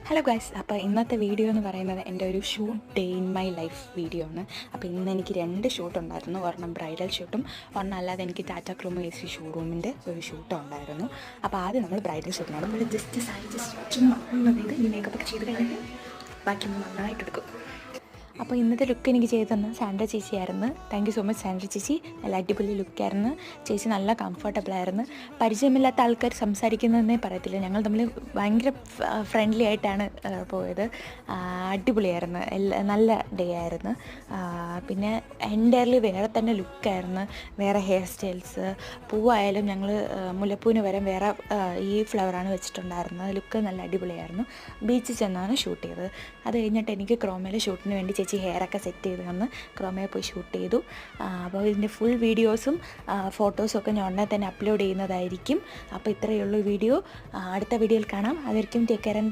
Hello guys, അപ്പോൾ ഇന്നത്തെ video എന്ന് പറയുന്നത് എൻ്റെ ഒരു shoot day in my life video ആണ്. അപ്പോൾ ഇന്ന് എനിക്ക് 2 ഷൂട്ട് ഉണ്ടായിരുന്നു. ഒരെണ്ണം ബ്രൈഡൽ ഷൂട്ടും ഒരെണ്ണം അല്ലാതെ എനിക്ക് ടാറ്റ ക്രോമ AC ഷോറൂമിൻ്റെ ഒരു ഷൂട്ടും ഉണ്ടായിരുന്നു. അപ്പോൾ ആദ്യം നമ്മൾ ബ്രൈഡൽ ഷൂട്ടിനാണ്. നമ്മൾ ജസ്റ്റ് ചുമ്മാ ഈ മേക്കപ്പൊക്കെ ചെയ്ത് കഴിഞ്ഞിട്ട് ബാക്കി നന്നായിട്ട് എടുക്കും. അപ്പോൾ ഇന്നത്തെ ലുക്ക് എനിക്ക് ചെയ്ത് തന്നത് സാൻഡ്ര ചേച്ചിയായിരുന്നു. Thank you so much Sandra ചേച്ചി. നല്ല അടിപൊളി ലുക്കായിരുന്നു. ചേച്ചി നല്ല കംഫർട്ടബിളായിരുന്നു. പരിചയമില്ലാത്ത ആൾക്കാർ സംസാരിക്കുന്നതെന്നേ പറയത്തില്ല. ഞങ്ങൾ തമ്മിൽ ഭയങ്കര ഫ്രണ്ട്ലി ആയിട്ടാണ് പോയത്. അടിപൊളിയായിരുന്നു. നല്ല ഡേ ആയിരുന്നു. പിന്നെ എൻ്റയർലി വേറെ തന്നെ ലുക്കായിരുന്നു. വേറെ ഹെയർ സ്റ്റൈൽസ്, പൂവായാലും ഞങ്ങൾ മുല്ലപ്പൂവിന് വരെ വേറെ ഈ ഫ്ലവറാണ് വെച്ചിട്ടുണ്ടായിരുന്നത്. ലുക്ക് നല്ല അടിപൊളിയായിരുന്നു. ബീച്ചിൽ ചെന്നാണ് ഷൂട്ട് ചെയ്തത്. അത് കഴിഞ്ഞിട്ട് എനിക്ക് ക്രോമയിലെ ഷൂട്ടിന് വേണ്ടി ചേച്ചി ഹെയറൊക്കെ സെറ്റ് ചെയ്ത് തന്ന് ക്രോമയിൽ പോയി ഷൂട്ട് ചെയ്തു. അപ്പോൾ ഇതിൻ്റെ ഫുൾ വീഡിയോസും ഫോട്ടോസും ഒക്കെ ഞാൻ ഉടനെ തന്നെ അപ്ലോഡ് ചെയ്യുന്നതായിരിക്കും. അപ്പോൾ ഇത്രയേ ഉള്ളൂ വീഡിയോ. അടുത്ത വീഡിയോയിൽ കാണാം. അതായിരിക്കും ടേക്ക് കെയർ ആൻഡ് ബൈ.